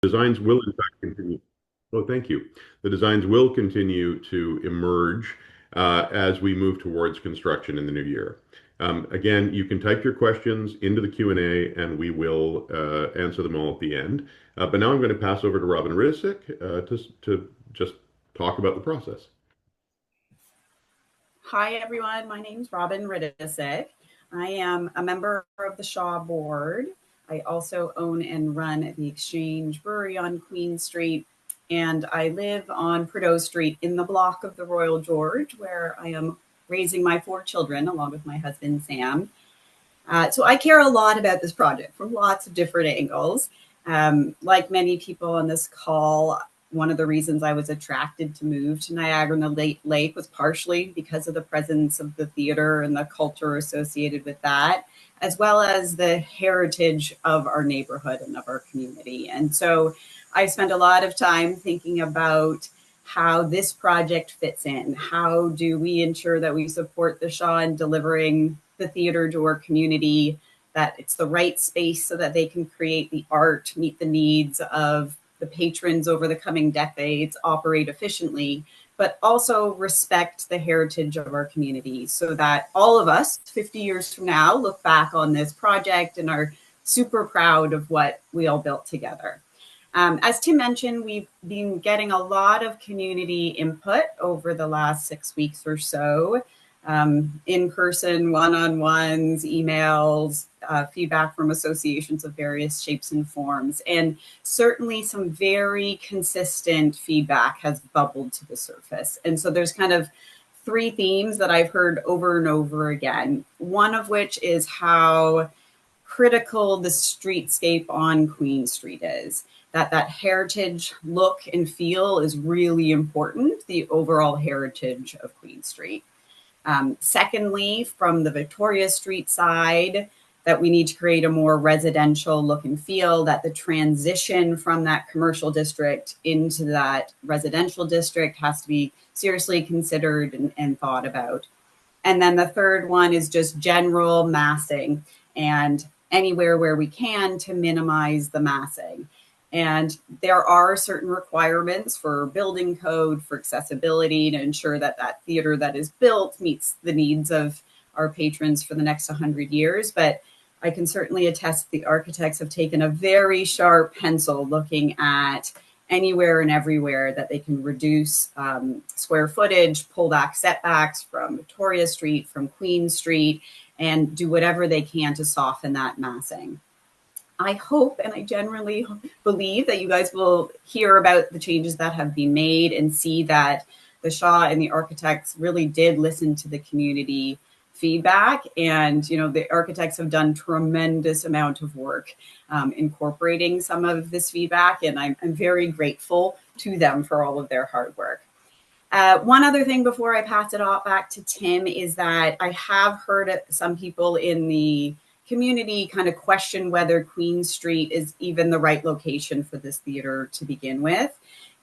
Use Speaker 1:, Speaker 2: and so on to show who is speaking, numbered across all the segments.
Speaker 1: designs will in fact continue. Oh, thank you. The designs will continue to emerge as we move towards construction in the new year. Again, you can type your questions into the Q&A and we will answer them all at the end. But now I'm going to pass over to Robin Ridisick to just talk about the process.
Speaker 2: Hi, everyone. My name is Robin Ridisick. I am a member of the Shaw Board. I also own and run the Exchange Brewery on Queen Street, and I live on Prideaux Street in the block of the Royal George, where I am raising my 4 children along with my husband, Sam. So I care a lot about this project from lots of different angles. Like many people on this call, one of the reasons I was attracted to move to Niagara-on-the-Lake was partially because of the presence of the theater and the culture associated with that, as well as the heritage of our neighborhood and of our community. And so I spent a lot of time thinking about how this project fits in. How do we ensure that we support the Shaw in delivering the theater to our community, that it's the right space so that they can create the art, meet the needs of the patrons over the coming decades, operate efficiently, but also respect the heritage of our community so that all of us 50 years from now look back on this project and are super proud of what we all built together. As Tim mentioned, we've been getting a lot of community input over the last 6 weeks or so, in-person one-on-ones, emails, feedback from associations of various shapes and forms. And certainly some very consistent feedback has bubbled to the surface. And so there's kind of 3 themes that I've heard over and over again, one of which is how critical the streetscape on Queen Street is. That heritage look and feel is really important, the overall heritage of Queen Street. Secondly, from the Victoria Street side, that we need to create a more residential look and feel, that the transition from that commercial district into that residential district has to be seriously considered and thought about. And then the third one is just general massing, and anywhere where we can to minimize the massing. And there are certain requirements for building code, for accessibility, to ensure that that theater that is built meets the needs of our patrons for the next 100 years. But I can certainly attest the architects have taken a very sharp pencil looking at anywhere and everywhere that they can reduce square footage, pull back setbacks from Victoria Street, from Queen Street, and do whatever they can to soften that massing. I hope and I generally believe that you guys will hear about the changes that have been made and see that the Shaw and the architects really did listen to the community feedback. And, you know, the architects have done tremendous amount of work incorporating some of this feedback. And I'm very grateful to them for all of their hard work. One other thing before I pass it off back to Tim is that I have heard some people in the community kind of question whether Queen Street is even the right location for this theater to begin with.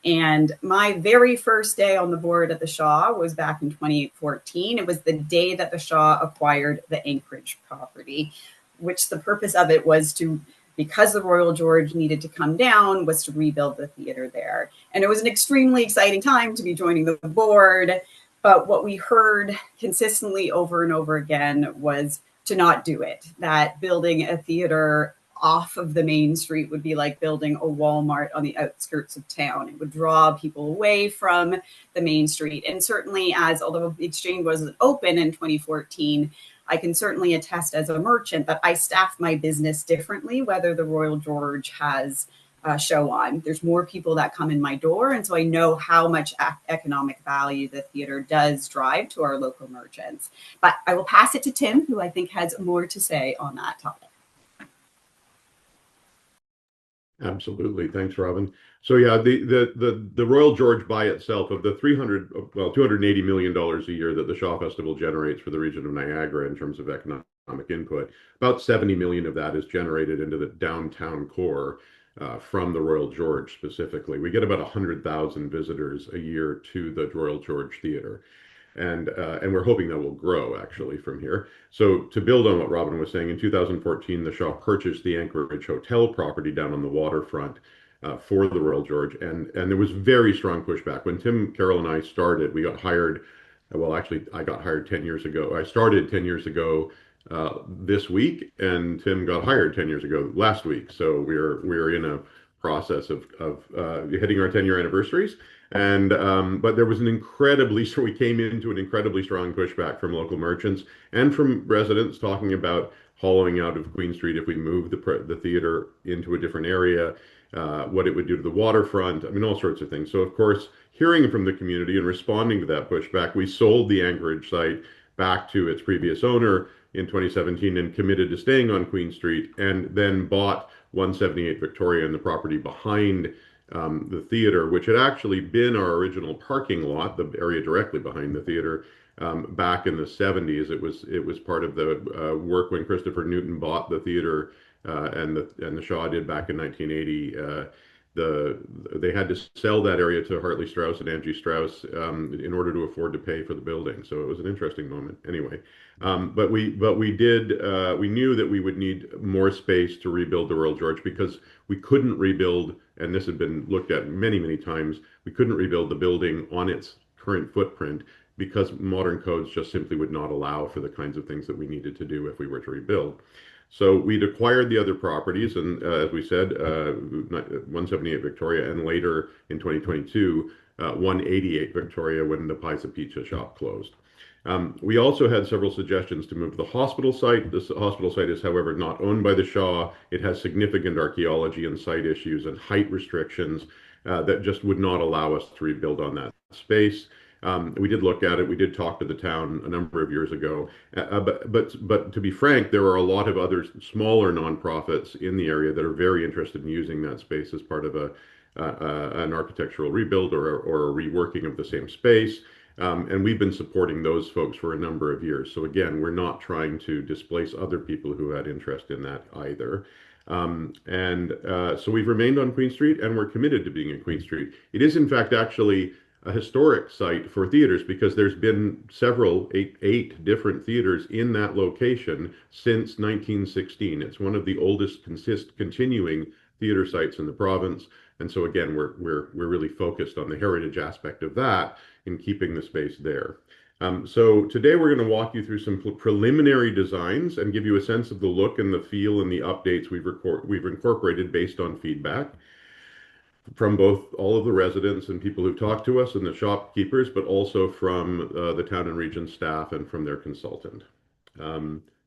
Speaker 2: And my very first day on the board at the Shaw was back in 2014. It was the day that the Shaw acquired the Anchorage property, which the purpose of it was to, because the Royal George needed to come down, was to rebuild the theater there. And it was an extremely exciting time to be joining the board. But what we heard consistently over and over again was to not do it, that building a theater off of the main street would be like building a Walmart on the outskirts of town. It would draw people away from the main street. And certainly although the Exchange wasn't open in 2014, I can certainly attest as a merchant that I staff my business differently, whether the Royal George has a show on. There's more people that come in my door. And so I know how much economic value the theater does drive to our local merchants. But I will pass it to Tim, who I think has more to say on that topic.
Speaker 1: Absolutely. Thanks, Robin. So yeah, the Royal George by itself, of the $280 million a year that the Shaw Festival generates for the region of Niagara in terms of economic input, about 70 million of that is generated into the downtown core from the Royal George specifically. We get about 100,000 visitors a year to the Royal George Theater. And we're hoping that will grow actually from here. So to build on what Robin was saying, in 2014, the Shaw purchased the Anchorage Hotel property down on the waterfront for the Royal George, and there was very strong pushback. When Tim Carroll and I started, we got hired. Well, actually, I got hired 10 years ago. I started 10 years ago this week, and Tim got hired 10 years ago last week. So we're in a process of hitting our 10-year anniversaries. And but there was an incredibly so we came into an incredibly strong pushback from local merchants and from residents talking about hollowing out of Queen Street if we moved the theater into a different area, what it would do to the waterfront. I mean, all sorts of things. So of course, hearing from the community and responding to that pushback, we sold the Anchorage site back to its previous owner in 2017 and committed to staying on Queen Street, and then bought 178 Victoria and the property behind the theater, which had actually been our original parking lot, the area directly behind the theater, back in the 70s. It was part of the work when Christopher Newton bought the theater, and the Shaw did back in 1980. They had to sell that area to Hartley Strauss and Angie Strauss in order to afford to pay for the building. So it was an interesting moment. Anyway, we knew that we would need more space to rebuild the Royal George because we couldn't rebuild, and this had been looked at many, many times. We couldn't rebuild the building on its current footprint because modern codes just simply would not allow for the kinds of things that we needed to do if we were to rebuild. So we'd acquired the other properties, and as we said, 178 Victoria, and later in 2022, 188 Victoria when the Pizza Pizza shop closed. We also had several suggestions to move the hospital site. This hospital site is, however, not owned by the Shaw. It has significant archaeology and site issues and height restrictions that just would not allow us to rebuild on that space. We did look at it. We did talk to the town a number of years ago. But to be frank, there are a lot of other smaller nonprofits in the area that are very interested in using that space as part of an architectural rebuild or a reworking of the same space. And we've been supporting those folks for a number of years. So again, we're not trying to displace other people who had interest in that either. So we've remained on Queen Street, and we're committed to being in Queen Street. It is, in fact, actually a historic site for theaters because there's been eight different theaters in that location since 1916. It's one of the oldest continuing theater sites in the province. And so again, we're really focused on the heritage aspect of that in keeping the space there. So today we're going to walk you through some preliminary designs and give you a sense of the look and the feel and the updates we've incorporated based on feedback from both all of the residents and people who've talked to us and the shopkeepers, but also from the town and region staff and from their consultant.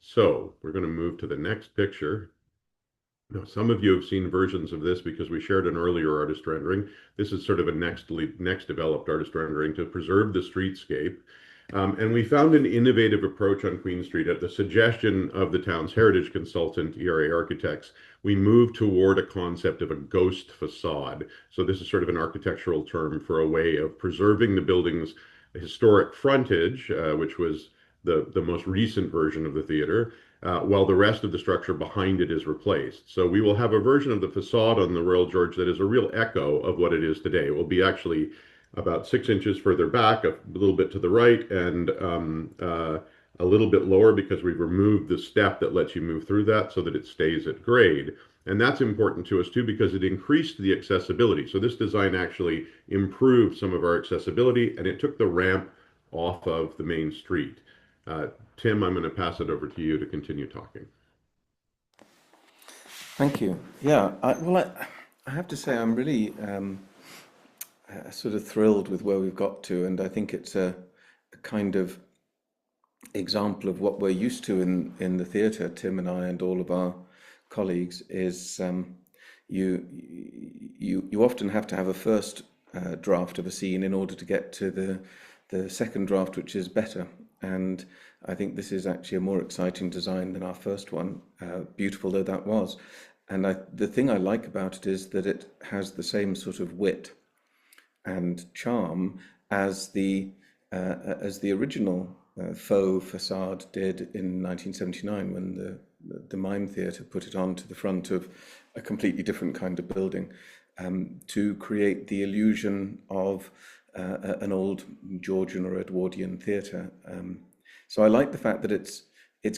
Speaker 1: So we're going to move to the next picture. Now, some of you have seen versions of this because we shared an earlier artist rendering. This is sort of a next developed artist rendering to preserve the streetscape. And we found an innovative approach on Queen Street at the suggestion of the town's heritage consultant, ERA Architects. We moved toward a concept of a ghost facade. So this is sort of an architectural term for a way of preserving the building's historic frontage, which was the most recent version of the theater, while the rest of the structure behind it is replaced. So we will have a version of the facade on the Royal George that is a real echo of what it is today. It will be actually about 6 inches further back, a little bit to the right, and a little bit lower because we've removed the step that lets you move through that so that it stays at grade. And that's important to us too because it increased the accessibility. So this design actually improved some of our accessibility, and it took the ramp off of the main street. Tim, I'm going to pass it over to you to continue talking.
Speaker 3: Thank you. Yeah, I have to say I'm really sort of thrilled with where we've got to, and I think it's a kind of example of what we're used to in the theatre. Tim and I and all of our colleagues is you often have to have a first draft of a scene in order to get to the second draft, which is better. And I think this is actually a more exciting design than our first one, beautiful though that was. And the thing I like about it is that it has the same sort of wit and charm as the original faux facade did in 1979 when the Mime Theatre put it on to the front of a completely different kind of building to create the illusion of an old Georgian or Edwardian theatre. So I like the fact that it's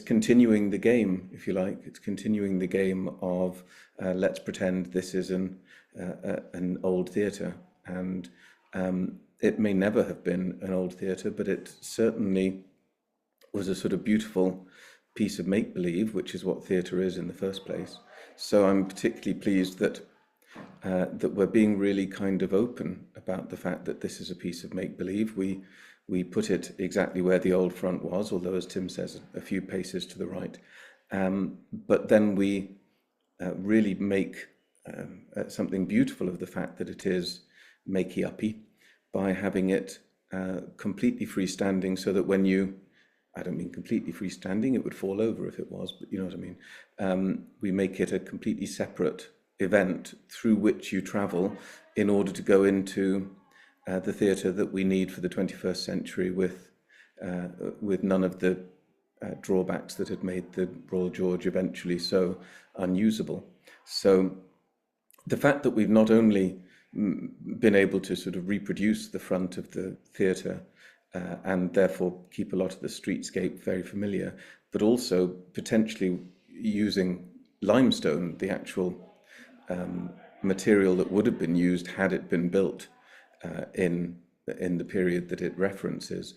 Speaker 3: continuing the game, if you like. It's continuing the game of let's pretend this is an an old theatre, and it may never have been an old theatre, but it certainly was a sort of beautiful piece of make-believe, which is what theatre is in the first place. So I'm particularly pleased that we're being really kind of open about the fact that this is a piece of make-believe. We put it exactly where the old front was, although, as Tim says, a few paces to the right. But then we really make something beautiful of the fact that it is makey-uppy by having it completely freestanding, so that when you, I don't mean completely freestanding, it would fall over if it was, but you know what I mean. We make it a completely separate event through which you travel in order to go into the theatre that we need for the 21st century, with none of the drawbacks that had made the Royal George eventually so unusable. So the fact that we've not only been able to sort of reproduce the front of the theatre and therefore keep a lot of the streetscape very familiar, but also potentially using limestone, the actual material that would have been used had it been built in the period that it references,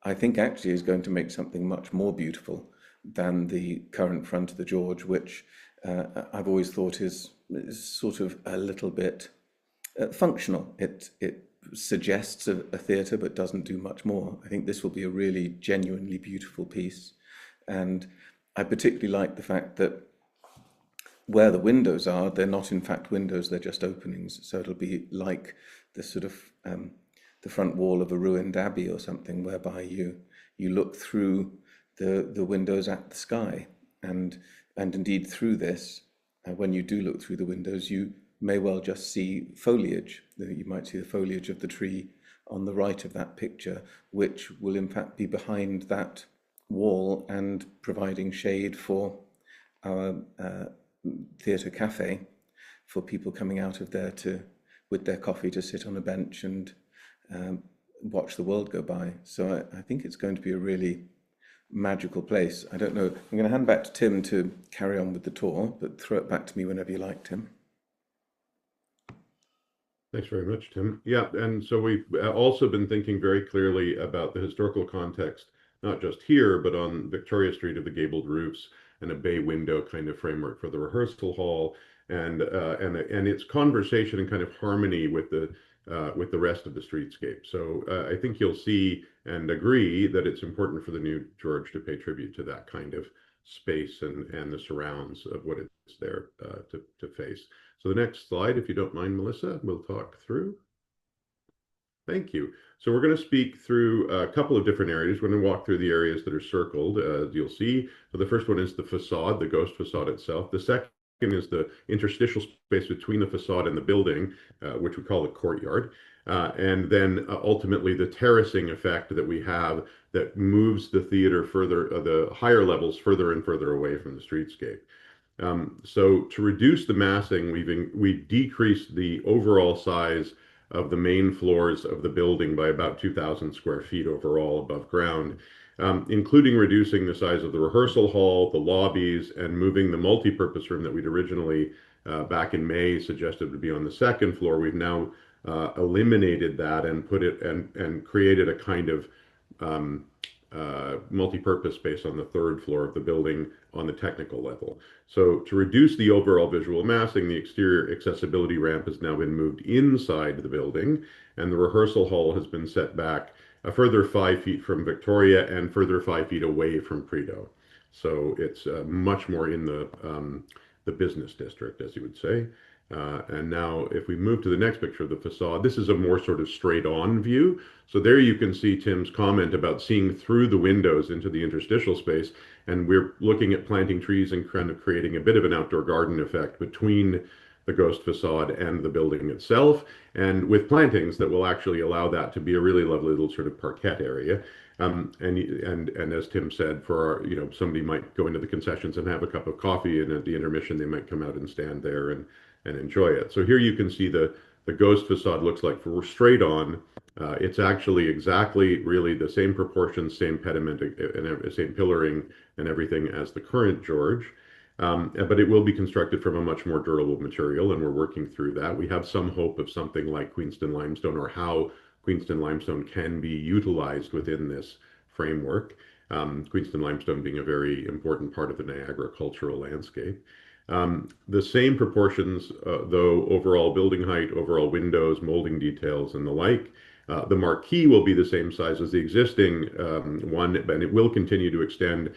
Speaker 3: I think actually is going to make something much more beautiful than the current front of the George, which I've always thought is sort of a little bit functional. It suggests a theatre but doesn't do much more. I think this will be a really genuinely beautiful piece, and I particularly like the fact that where the windows are, they're not in fact windows, they're just openings. So it'll be like the sort of the front wall of a ruined abbey or something, whereby you look through the windows at the sky, and indeed through this, when you do look through the windows, you may well just see foliage. You might see the foliage of the tree on the right of that picture, which will in fact be behind that wall and providing shade for our theatre cafe, for people coming out of there with their coffee to sit on a bench and watch the world go by. So I think it's going to be a really magical place. I don't know. I'm going to hand back to Tim to carry on with the tour, but throw it back to me whenever you like, Tim.
Speaker 1: Thanks very much, Tim. Yeah, and so we've also been thinking very clearly about the historical context, not just here, but on Victoria Street, of the gabled roofs and a bay window kind of framework for the rehearsal hall, and its conversation and kind of harmony with the rest of the streetscape. So I think you'll see and agree that it's important for the new George to pay tribute to that kind of space and the surrounds of what it's there to face. So the next slide, if you don't mind, Melissa, we'll talk through. Thank you. So we're going to speak through a couple of different areas. We're going to walk through the areas that are circled, as you'll see. So the first one is the facade, the ghost facade itself. The second is the interstitial space between the facade and the building, which we call the courtyard. And then ultimately the terracing effect that we have that moves the theater further, the higher levels further and further away from the streetscape. So to reduce the massing, we've decreased the overall size of the main floors of the building by about 2,000 square feet overall above ground, including reducing the size of the rehearsal hall, the lobbies, and moving the multi-purpose room that we'd originally, back in May, suggested would be on the second floor. We've now eliminated that and put it and created a kind of multi-purpose space on the third floor of the building on the technical level. So to reduce the overall visual massing, the exterior accessibility ramp has now been moved inside the building, and the rehearsal hall has been set back a further 5 feet from Victoria and further 5 feet away from Prideaux. So it's much more in the business district, as you would say. And now if we move to the next picture of the facade, this is a more sort of straight on view. So there you can see Tim's comment about seeing through the windows into the interstitial space. And we're looking at planting trees and kind of creating a bit of an outdoor garden effect between the ghost facade and the building itself, and with plantings that will actually allow that to be a really lovely little sort of parquet area. And as Tim said, for our, somebody might go into the concessions and have a cup of coffee, and at the intermission they might come out and stand there and enjoy it. So here you can see the ghost facade looks like for straight on. It's actually exactly really the same proportions, same pediment, and same pillaring and everything as the current George. But it will be constructed from a much more durable material, and we're working through that. We have some hope of something like Queenston limestone, or how Queenston limestone can be utilized within this framework. Queenston limestone being a very important part of the Niagara cultural landscape. The same proportions, though, overall building height, overall windows, molding details, and the like. The marquee will be the same size as the existing one, and it will continue to extend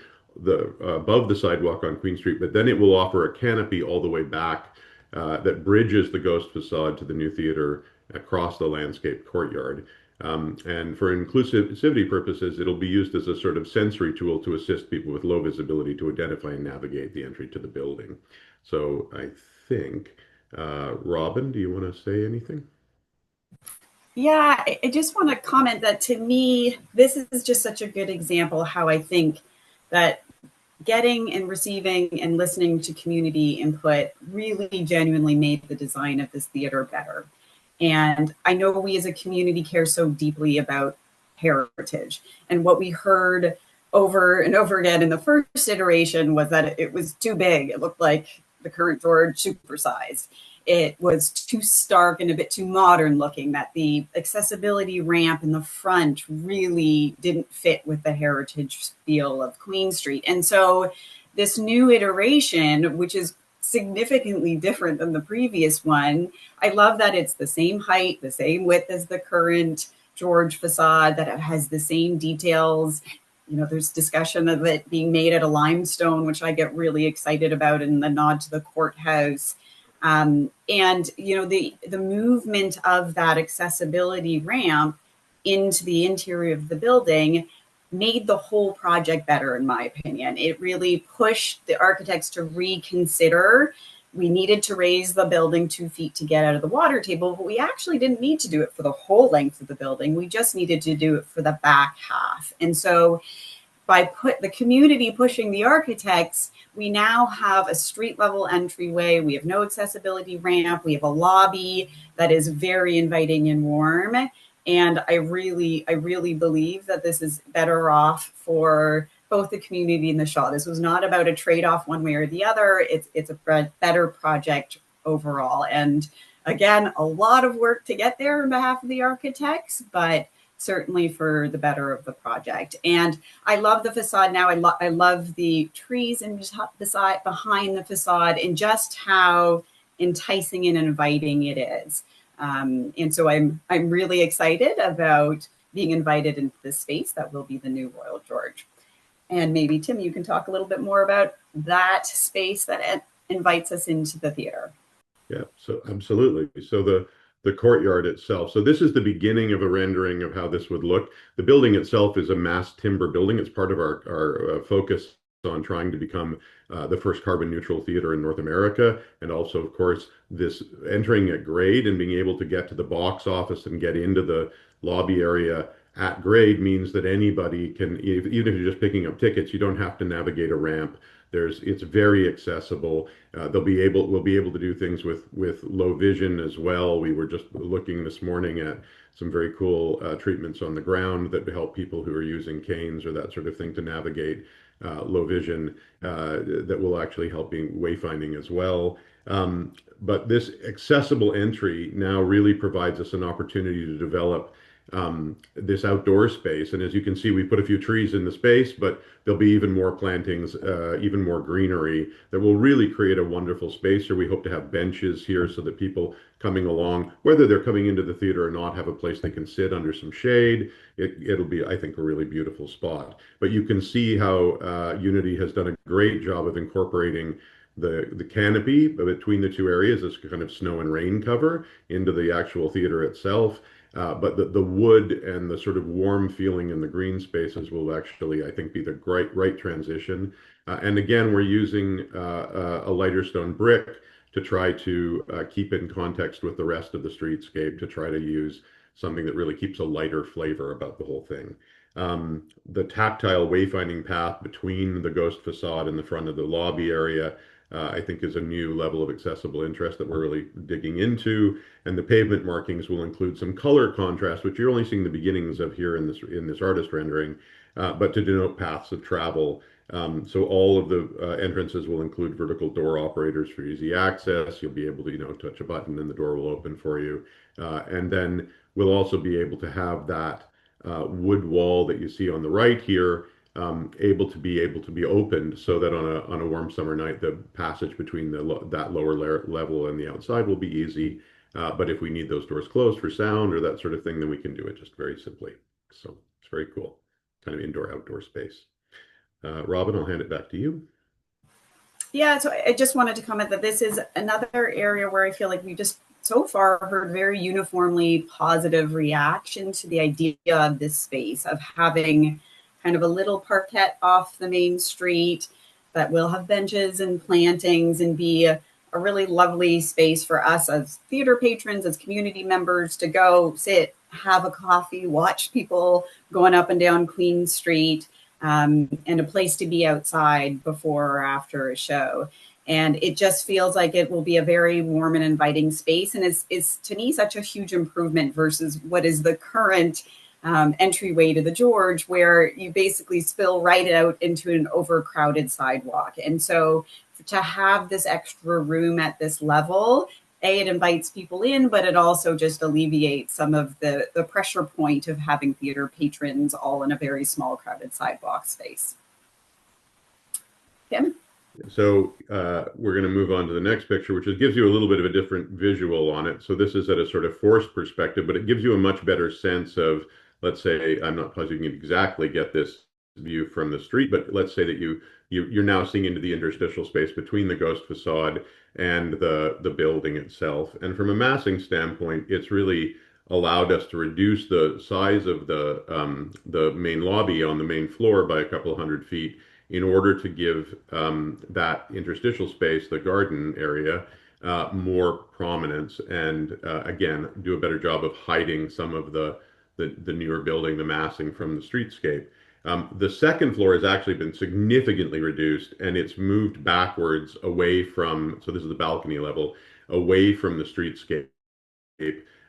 Speaker 1: above the sidewalk on Queen Street, but then it will offer a canopy all the way back that bridges the ghost facade to the new theater across the landscape courtyard. And for inclusivity purposes, it'll be used as a sort of sensory tool to assist people with low visibility to identify and navigate the entry to the building. So I think, Robin, do you want to say anything?
Speaker 2: Yeah, I just want to comment that to me, this is just such a good example how I think that getting and receiving and listening to community input really genuinely made the design of this theater better. And I know we as a community care so deeply about heritage. And what we heard over and over again in the first iteration was that it was too big. It looked like the current George supersized. It was too stark and a bit too modern looking, that the accessibility ramp in the front really didn't fit with the heritage feel of Queen Street. And so this new iteration, which is significantly different than the previous one, I love that it's the same height, the same width as the current George facade, that it has the same details. You know, there's discussion of it being made out of limestone, which I get really excited about, in the nod to the courthouse. And you know, the movement of that accessibility ramp into the interior of the building made the whole project better, in my opinion. It really pushed the architects to reconsider. We needed to raise the building 2 feet to get out of the water table, but we actually didn't need to do it for the whole length of the building. We just needed to do it for the back half. And so by the community pushing the architects, we now have a street level entryway. We have no accessibility ramp. We have a lobby that is very inviting and warm. And I really believe that this is better off for both the community and the Shaw. This was not about a trade-off one way or the other. It's a better project overall. And again, a lot of work to get there on behalf of the architects, but certainly for the better of the project. And I love the facade now. I love the trees behind the facade, and just how enticing and inviting it is. And so I'm really excited about being invited into this space that will be the new Royal George. And maybe Tim, you can talk a little bit more about that space that invites us into the theater.
Speaker 1: Yeah, so absolutely. So the courtyard itself. So this is the beginning of a rendering of how this would look. The building itself is a mass timber building. It's part of our focus on trying to become the first carbon neutral theater in North America. And also, of course, this entering at grade and being able to get to the box office and get into the lobby area at grade means that anybody can, even if you're just picking up tickets, you don't have to navigate a ramp. It's very accessible. We'll be able to do things with low vision as well. We were just looking this morning at some very cool treatments on the ground that help people who are using canes or that sort of thing to navigate low vision, that will actually help being wayfinding as well. But this accessible entry now really provides us an opportunity to develop this outdoor space. And as you can see, we put a few trees in the space, but there'll be even more plantings, even more greenery that will really create a wonderful space here. We hope to have benches here so that people coming along, whether they're coming into the theater or not, have a place they can sit under some shade. It'll be, I think, a really beautiful spot. But you can see how Unity has done a great job of incorporating the canopy between the two areas, this kind of snow and rain cover, into the actual theater itself. But the wood and the sort of warm feeling in the green spaces will actually, I think, be the right transition. And again, we're using a lighter stone brick to try to keep in context with the rest of the streetscape, to try to use something that really keeps a lighter flavor about the whole thing. The tactile wayfinding path between the ghost facade and the front of the lobby area I think is a new level of accessible interest that we're really digging into. And the pavement markings will include some color contrast, which you're only seeing the beginnings of here in this artist rendering, but to denote paths of travel. So all of the entrances will include vertical door operators for easy access. You'll be able to, touch a button and the door will open for you. And then we'll also be able to have that wood wall that you see on the right here able to be opened so that on a warm summer night, the passage between that lower level and the outside will be easy. But if we need those doors closed for sound or that sort of thing, then we can do it just very simply. So it's very cool, kind of indoor-outdoor space. Robin, I'll hand it back to you.
Speaker 2: Yeah, so I just wanted to comment that this is another area where I feel like we just so far heard very uniformly positive reaction to the idea of this space, of having kind of a little parquet off the main street that will have benches and plantings and be a really lovely space for us as theater patrons, as community members to go sit, have a coffee, watch people going up and down Queen Street, and a place to be outside before or after a show. And it just feels like it will be a very warm and inviting space, and is to me such a huge improvement versus what is the current entryway to the George, where you basically spill right out into an overcrowded sidewalk. And so to have this extra room at this level, it invites people in, but it also just alleviates some of the pressure point of having theater patrons all in a very small, crowded sidewalk space. Tim?
Speaker 1: So we're going to move on to the next picture, which gives you a little bit of a different visual on it. So this is at a sort of forced perspective, but it gives you a much better sense of, let's say, I'm not positive you can exactly get this view from the street, but let's say that you're now seeing into the interstitial space between the ghost facade and the building itself. And from a massing standpoint, it's really allowed us to reduce the size of the main lobby on the main floor by a couple of 100 feet in order to give that interstitial space, the garden area, more prominence and again, do a better job of hiding some of the newer building, the massing from the streetscape. The second floor has actually been significantly reduced and it's moved backwards away from, so this is the balcony level, away from the streetscape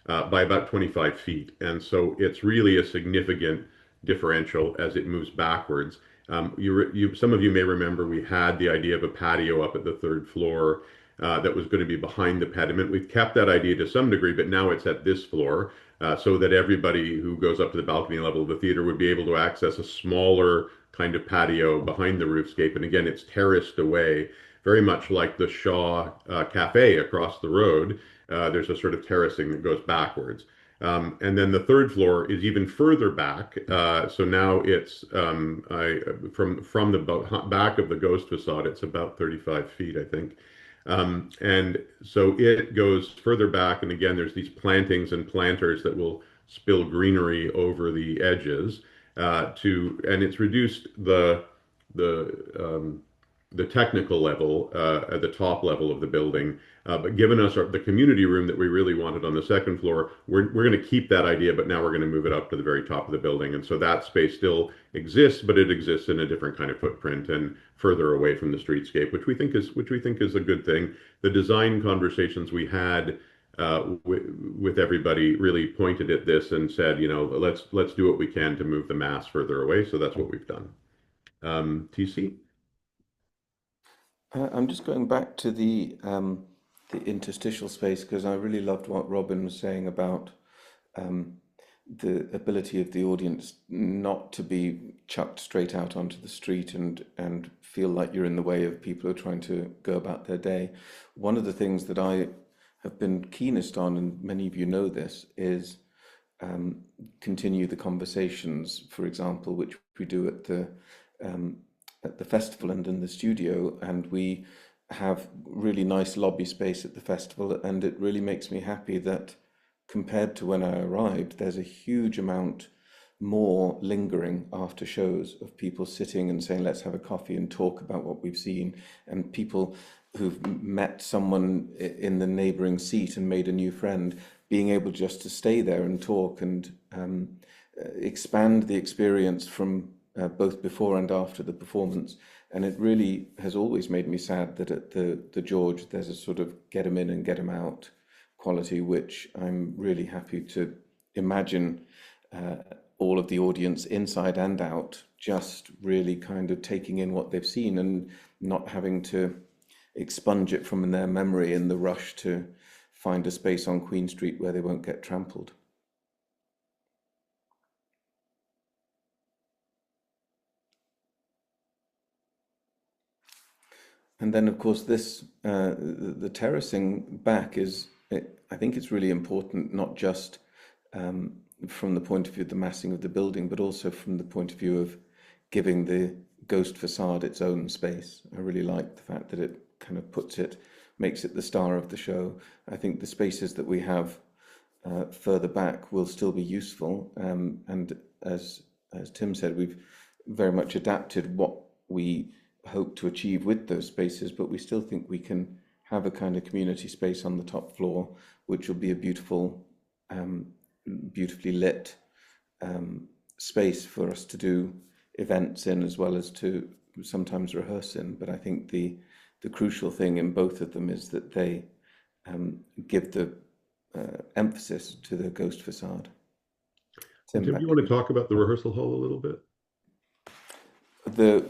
Speaker 1: by about 25 feet. And so it's really a significant differential as it moves backwards. Some of you may remember we had the idea of a patio up at the third floor that was going to be behind the pediment. We've kept that idea to some degree, but now it's at this floor so that everybody who goes up to the balcony level of the theater would be able to access a smaller kind of patio behind the roofscape. And again, it's terraced away, very much like the Shaw Cafe across the road. There's a sort of terracing that goes backwards. And then the third floor is even further back. So now it's from the back of the ghost facade, it's about 35 feet, I think. And so it goes further back. And again, there's these plantings and planters that will spill greenery over the edges and it's reduced the technical level at the top level of the building, but given us the community room that we really wanted on the second floor, we're going to keep that idea, but now we're going to move it up to the very top of the building. And so that space still exists, but it exists in a different kind of footprint and further away from the streetscape, which we think is a good thing. The design conversations we had with everybody really pointed at this and said, let's do what we can to move the mass further away. So that's what we've done. TC?
Speaker 3: I'm just going back to the interstitial space because I really loved what Robin was saying about the ability of the audience not to be chucked straight out onto the street and feel like you're in the way of people who are trying to go about their day. One of the things that I have been keenest on, and many of you know this, is continue the conversations, for example, which we do at the festival and in the studio, and we have really nice lobby space at the festival, and it really makes me happy that compared to when I arrived, there's a huge amount more lingering after shows of people sitting and saying, let's have a coffee and talk about what we've seen, and people who've met someone in the neighboring seat and made a new friend, being able just to stay there and talk and expand the experience from both before and after the performance. And it really has always made me sad that at the George there's a sort of get 'em in and get 'em out quality, which I'm really happy to imagine all of the audience inside and out just really kind of taking in what they've seen and not having to expunge it from their memory in the rush to find a space on Queen Street where they won't get trampled. And then, of course, this the terracing back is, I think it's really important, not just from the point of view of the massing of the building, but also from the point of view of giving the ghost facade its own space. I really like the fact that it kind of makes it the star of the show. I think the spaces that we have further back will still be useful. And as Tim said, we've very much adapted what we hope to achieve with those spaces, but we still think we can have a kind of community space on the top floor, which will be a beautiful, beautifully lit space for us to do events in, as well as to sometimes rehearse in. But I think the crucial thing in both of them is that they give the emphasis to the ghost facade.
Speaker 1: Tim, do you want to talk about the rehearsal hall a little bit?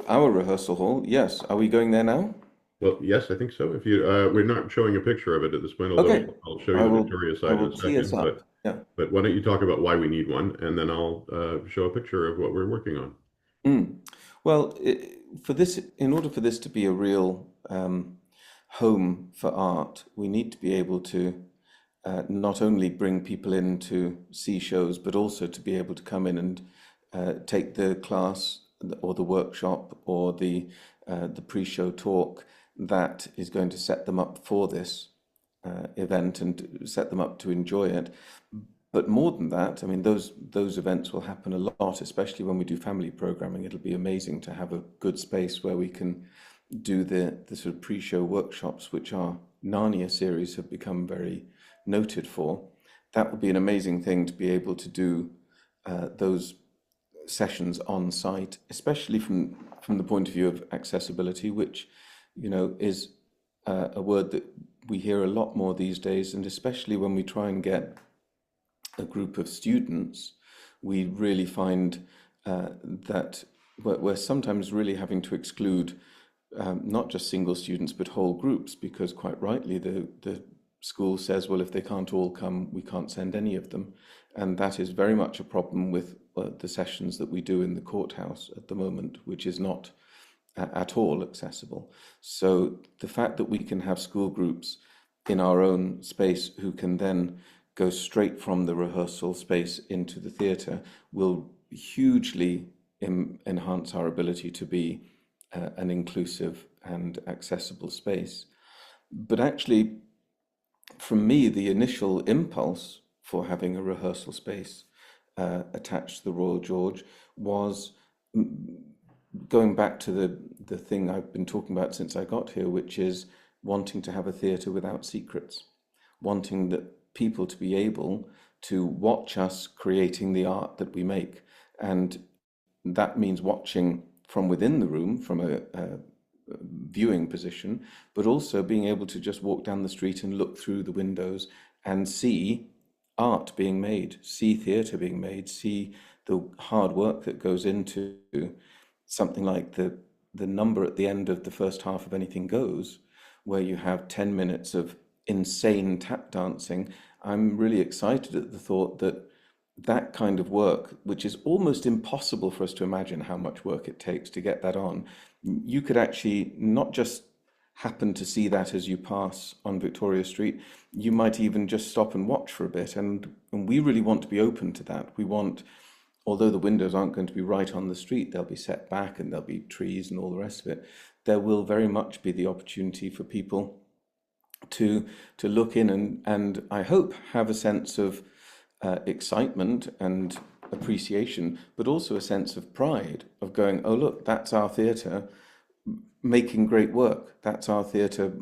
Speaker 3: Our rehearsal hall, yes. Are we going there now?
Speaker 1: Well, yes, I think so. If you, we're not showing a picture of it at this point, although
Speaker 3: Okay.
Speaker 1: I'll show you the Victoria side in a
Speaker 3: tee us
Speaker 1: second.
Speaker 3: up. Yeah.
Speaker 1: But why don't you talk about why we need one, and then I'll show a picture of what we're working on.
Speaker 3: Well, in order for this to be a real home for art, we need to be able to not only bring people in to see shows, but also to be able to come in and take the class or the workshop or the pre-show talk that is going to set them up for this event and set them up to enjoy it. But more than that, I mean, those events will happen a lot, especially when we do family programming. It'll be amazing to have a good space where we can do the sort of pre-show workshops, which our Narnia series have become very noted for. That would be an amazing thing to be able to do those sessions on site, especially from the point of view of accessibility, which, you know, is a word that we hear a lot more these days, and especially when we try and get a group of students, we really find that we're sometimes really having to exclude not just single students but whole groups, because quite rightly the school says, well, if they can't all come, we can't send any of them. And that is very much a problem with the sessions that we do in the courthouse at the moment, which is not at all accessible. So the fact that we can have school groups in our own space who can then go straight from the rehearsal space into the theatre will hugely enhance our ability to be an inclusive and accessible space. But actually, from me, the initial impulse for having a rehearsal space attached to the Royal George was going back to the thing I've been talking about since I got here, which is wanting to have a theatre without secrets, wanting that people to be able to watch us creating the art that we make. And that means watching from within the room, from a viewing position, but also being able to just walk down the street and look through the windows and see art being made, see theatre being made, see the hard work that goes into something like the number at the end of the first half of Anything Goes, where you have 10 minutes of insane tap dancing. I'm really excited at the thought that that kind of work, which is almost impossible for us to imagine how much work it takes to get that on, you could actually not just happen to see that as you pass on Victoria Street, you might even just stop and watch for a bit. And we really want to be open to that. We want, although the windows aren't going to be right on the street, they'll be set back and there'll be trees and all the rest of it, there will very much be the opportunity for people to look in and I hope have a sense of excitement and appreciation, but also a sense of pride of going, oh look, that's our theatre making great work. That's our theatre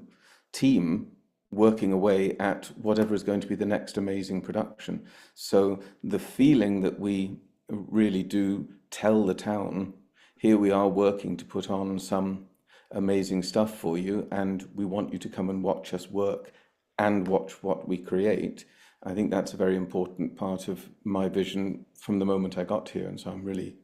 Speaker 3: team working away at whatever is going to be the next amazing production. So the feeling that we really do tell the town, here we are working to put on some amazing stuff for you, and we want you to come and watch us work and watch what we create. I think that's a very important part of my vision from the moment I got here, and so I'm really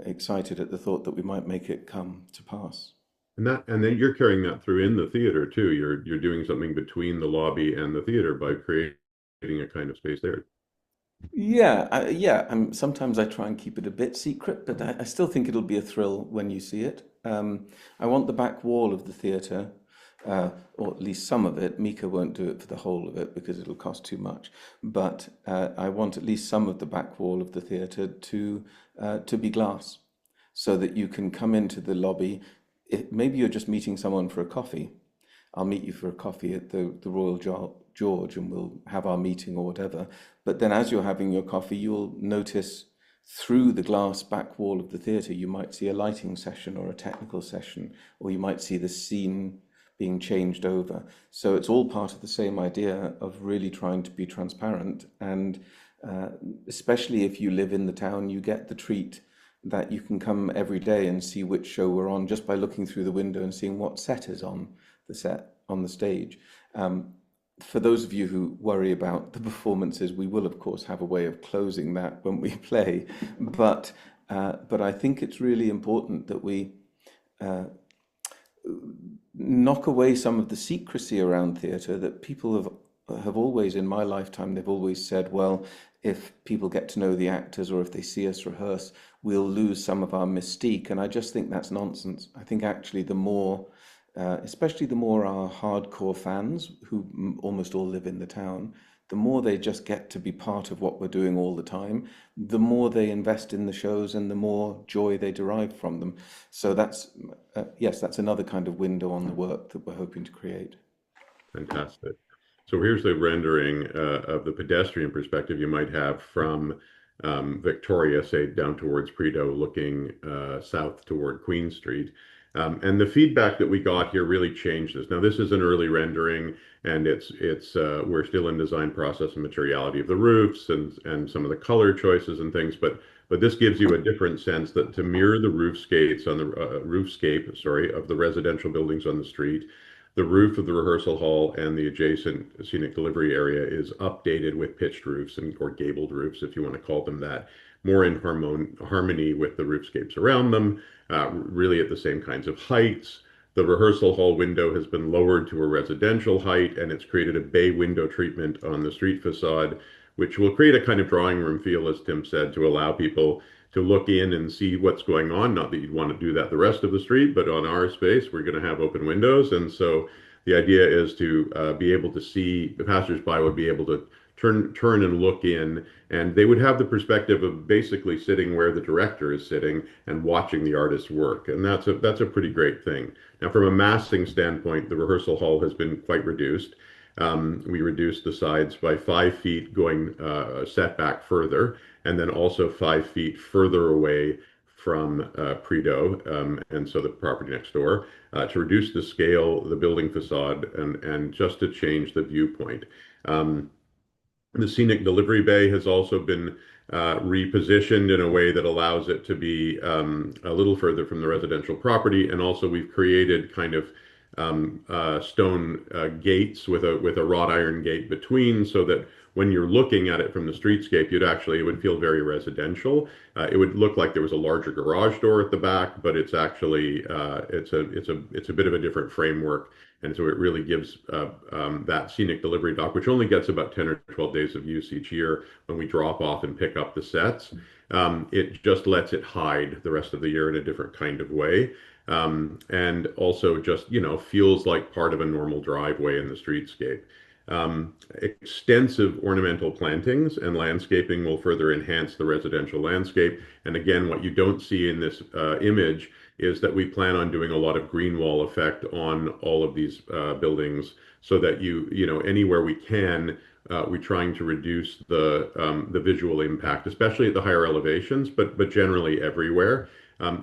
Speaker 3: excited at the thought that we might make it come to pass.
Speaker 1: And then you're carrying that through in the theater too. You're doing something between the lobby and the theater by creating a kind of space there.
Speaker 3: Yeah. Sometimes I try and keep it a bit secret, but I still think it'll be a thrill when you see it. I want the back wall of the theatre, or at least some of it. Mika won't do it for the whole of it because it'll cost too much. But I want at least some of the back wall of the theatre to be glass, so that you can come into the lobby. Maybe you're just meeting someone for a coffee. I'll meet you for a coffee at the Royal George and we'll have our meeting or whatever. But then as you're having your coffee, you'll notice through the glass back wall of the theatre, you might see a lighting session or a technical session, or you might see the scene being changed over. So it's all part of the same idea of really trying to be transparent. And especially if you live in the town, you get the treat that you can come every day and see which show we're on just by looking through the window and seeing what set is on the stage. For those of you who worry about the performances, we will of course have a way of closing that when we play, but I think it's really important that we knock away some of the secrecy around theatre that people have always, in my lifetime, they've always said, well, if people get to know the actors or if they see us rehearse, we'll lose some of our mystique. And I just think that's nonsense. I think actually the more, especially the more our hardcore fans, who almost all live in the town, the more they just get to be part of what we're doing all the time, the more they invest in the shows and the more joy they derive from them. So that's, yes, that's another kind of window on the work that we're hoping to create.
Speaker 1: Fantastic. So here's the rendering of the pedestrian perspective you might have from Victoria, say down towards Prideaux, looking south toward Queen Street. And the feedback that we got here really changed this. Now, this is an early rendering, and we're still in design process and materiality of the roofs and some of the color choices and things. But this gives you a different sense that to mirror the roofscapes on the roofscape, sorry, of the residential buildings on the street, the roof of the rehearsal hall and the adjacent scenic delivery area is updated with pitched roofs or gabled roofs, if you want to call them that, more in harmony with the roofscapes around them, really at the same kinds of heights. The rehearsal hall window has been lowered to a residential height, and it's created a bay window treatment on the street facade, which will create a kind of drawing room feel, as Tim said, to allow people to look in and see what's going on. Not that you'd want to do that the rest of the street, but on our space, we're going to have open windows. And so the idea is to be able to see, the passersby would be able to turn and look in, and they would have the perspective of basically sitting where the director is sitting and watching the artist's work. And that's a pretty great thing. Now, from a massing standpoint, the rehearsal hall has been quite reduced. We reduced the sides by 5 feet going set back further, and then also 5 feet further away from Prideaux, and so the property next door, to reduce the scale, the building facade, and just to change the viewpoint. The scenic delivery bay has also been repositioned in a way that allows it to be a little further from the residential property, and also we've created kind of stone gates with a wrought iron gate between, so that when you're looking at it from the streetscape, it would feel very residential. It would look like there was a larger garage door at the back, but it's actually it's a bit of a different framework, and so it really gives that scenic delivery dock, which only gets about 10 or 12 days of use each year when we drop off and pick up the sets. It just lets it hide the rest of the year in a different kind of way. And also just, feels like part of a normal driveway in the streetscape. Extensive ornamental plantings and landscaping will further enhance the residential landscape. And again, what you don't see in this image is that we plan on doing a lot of green wall effect on all of these buildings, so that anywhere we can, we're trying to reduce the visual impact, especially at the higher elevations, but generally everywhere.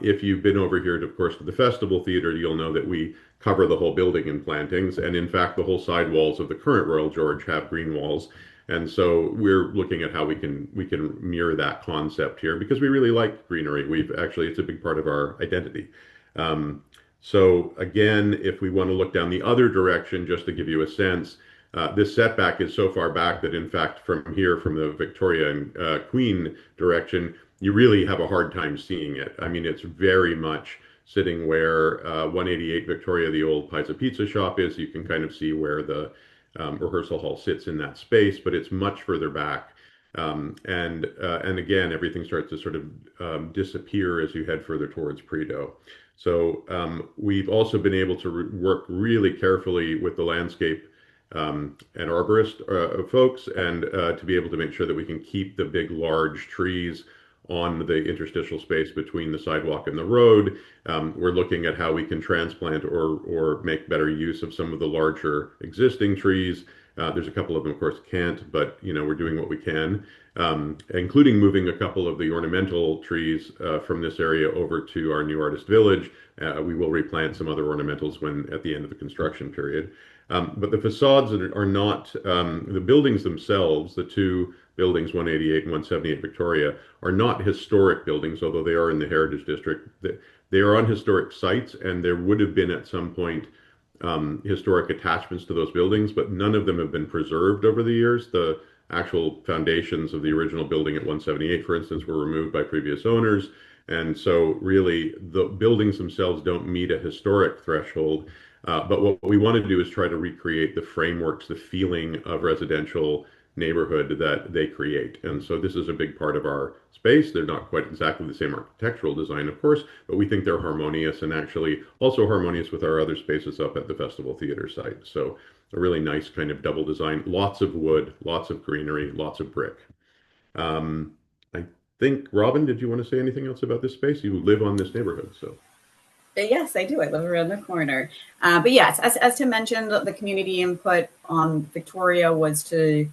Speaker 1: If you've been over here, of course, to the Festival Theatre, you'll know that we cover the whole building in plantings. And in fact, the whole side walls of the current Royal George have green walls. And so we're looking at how we can mirror that concept here, because we really like greenery. It's a big part of our identity. So again, if we want to look down the other direction, just to give you a sense, this setback is so far back that in fact from here, from the Victoria and Queen direction, you really have a hard time seeing it. I mean, it's very much sitting where 188 Victoria, the old Pizza Pizza shop is. You can kind of see where the rehearsal hall sits in that space, but it's much further back. And again, everything starts to sort of disappear as you head further towards Prideaux. So we've also been able to work really carefully with the landscape and arborist folks, and to be able to make sure that we can keep the big, large trees on the interstitial space between the sidewalk and the road. We're looking at how we can transplant or make better use of some of the larger existing trees. There's a couple of them, of course, can't, but we're doing what we can, including moving a couple of the ornamental trees from this area over to our new artist village. We will replant some other ornamentals when at the end of the construction period. But the facades are not, the buildings themselves, the two buildings, 188 and 178 Victoria, are not historic buildings, although they are in the Heritage District. They are on historic sites, and there would have been at some point historic attachments to those buildings, but none of them have been preserved over the years. The actual foundations of the original building at 178, for instance, were removed by previous owners. And so really the buildings themselves don't meet a historic threshold. But what we want to do is try to recreate the frameworks, the feeling of residential neighborhood that they create. And so this is a big part of our space. They're not quite exactly the same architectural design, of course, but we think they're harmonious, and actually also harmonious with our other spaces up at the Festival Theater site. So a really nice kind of double design, lots of wood, lots of greenery, lots of brick. I think, Robin, did you want to say anything else about this space? You live on this neighborhood, so.
Speaker 2: Yes, I do. I live around the corner. But yes, as Tim mentioned, the community input on Victoria was to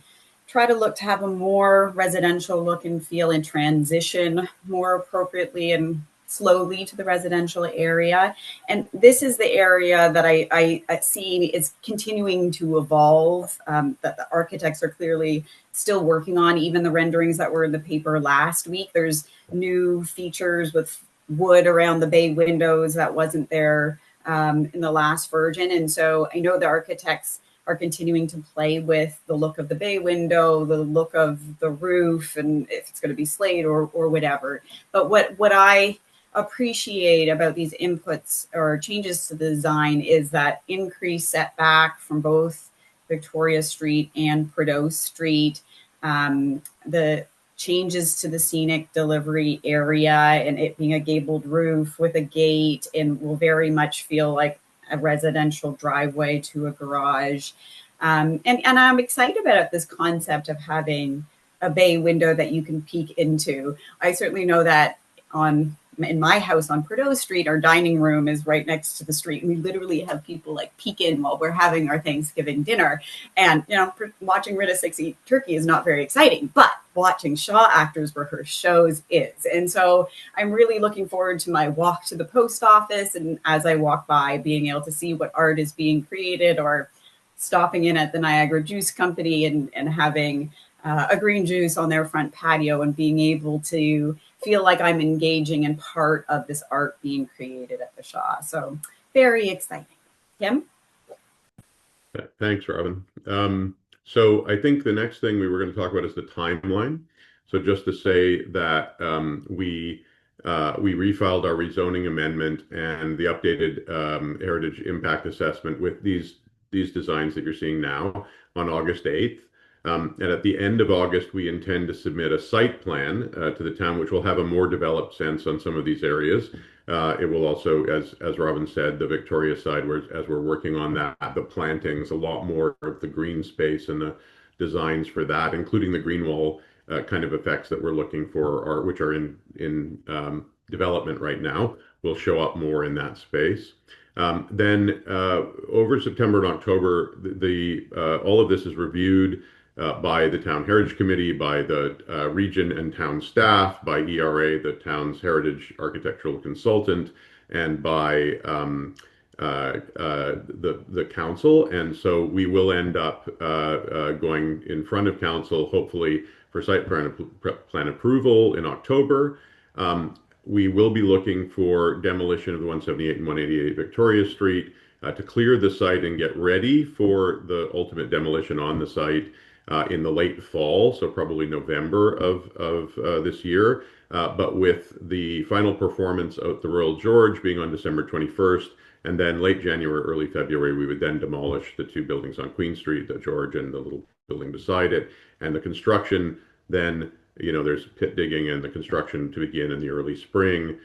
Speaker 2: try to look to have a more residential look and feel and transition more appropriately and slowly to the residential area. And this is the area that I see is continuing to evolve, that the architects are clearly still working on. Even the renderings that were in the paper last week, there's new features with wood around the bay windows that wasn't there in the last version. And so I know the architects are continuing to play with the look of the bay window, the look of the roof, and if it's going to be slate or whatever. But what I appreciate about these inputs or changes to the design is that increased setback from both Victoria Street and Prideaux Street, the changes to the scenic delivery area and it being a gabled roof with a gate, and will very much feel like a residential driveway to a garage. And I'm excited about this concept of having a bay window that you can peek into. I certainly know that in my house on Prideaux Street, our dining room is right next to the street. And we literally have people like peek in while we're having our Thanksgiving dinner. And, watching Rita Six eat turkey is not very exciting, but watching Shaw actors rehearse shows is. And so I'm really looking forward to my walk to the post office. And as I walk by, being able to see what art is being created, or stopping in at the Niagara Juice Company and having a green juice on their front patio and being able to feel like I'm engaging in part of this art being created at the Shaw. So very exciting. Tim?
Speaker 1: Thanks, Robin. So I think the next thing we were going to talk about is the timeline. So just to say that we refiled our rezoning amendment and the updated heritage impact assessment with these designs that you're seeing now on August 8th. And at the end of August, we intend to submit a site plan to the town, which will have a more developed sense on some of these areas. It will also, as Robin said, the Victoria side, as we're working on that, the plantings, a lot more of the green space and the designs for that, including the green wall kind of effects that we're looking for, which are in development right now, will show up more in that space. Then over September and October, all of this is reviewed by the Town Heritage Committee, by the region and town staff, by ERA, the town's heritage architectural consultant, and by the council. And so we will end up going in front of council, hopefully for site plan approval in October. we will be looking for demolition of the 178 and 188 Victoria Street to clear the site and get ready for the ultimate demolition on the site in the late fall, so probably November of this year. But with the final performance of the Royal George being on December 21st, and then late January, early February, we would then demolish the two buildings on Queen Street, the George and the little building beside it. And the construction then, there's pit digging and the construction to begin in the early spring.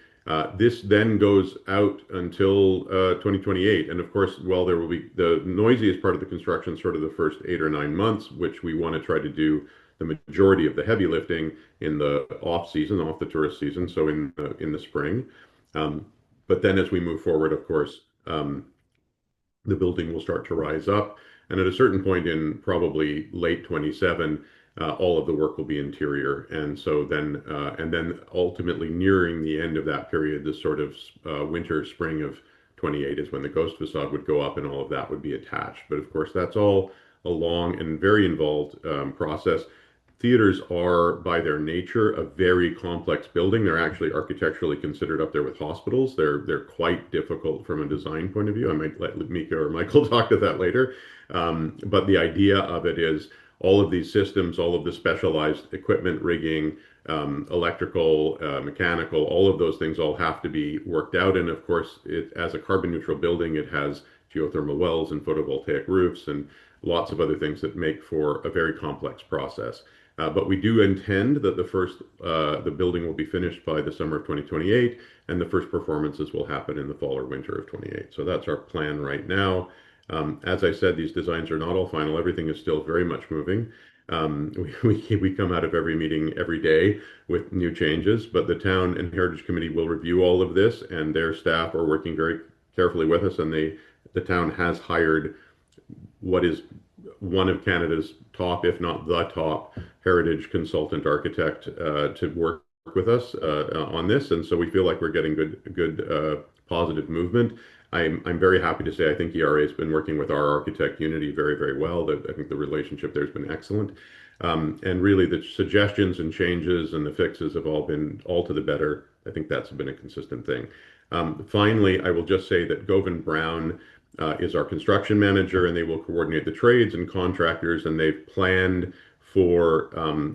Speaker 1: This then goes out until 2028. And of course, while there will be the noisiest part of the construction, sort of the first 8 or 9 months, which we want to try to do the majority of the heavy lifting in the off season, off the tourist season, so in the spring. But then as we move forward, of course, the building will start to rise up. And at a certain point in probably late 27, all of the work will be interior. And so then ultimately nearing the end of that period, this sort of winter, spring of 28 is when the ghost facade would go up and all of that would be attached. But of course, that's all a long and very involved process. Theaters are, by their nature, a very complex building. They're actually architecturally considered up there with hospitals. They're quite difficult from a design point of view. I might let Mika or Michael talk to that later. But the idea of it is all of these systems, all of the specialized equipment, rigging, electrical, mechanical, all of those things all have to be worked out. And of course, as a carbon neutral building, it has geothermal wells and photovoltaic roofs and lots of other things that make for a very complex process. But we do intend that the building will be finished by the summer of 2028, and the first performances will happen in the fall or winter of 28. So that's our plan right now. As I said, these designs are not all final. Everything is still very much moving. We come out of every meeting every day with new changes, but the Town and Heritage Committee will review all of this, and their staff are working very carefully with us, and the town has hired what is one of Canada's top, if not the top, heritage consultant architect to work with us on this. And so we feel like we're getting good positive movement. I'm very happy to say I think ERA has been working with our architect Unity very, very well. I think the relationship there has been excellent. And really the suggestions and changes and the fixes have all been all to the better. I think that's been a consistent thing. Finally, I will just say that Govan Brown is our construction manager, and they will coordinate the trades and contractors, and they've planned for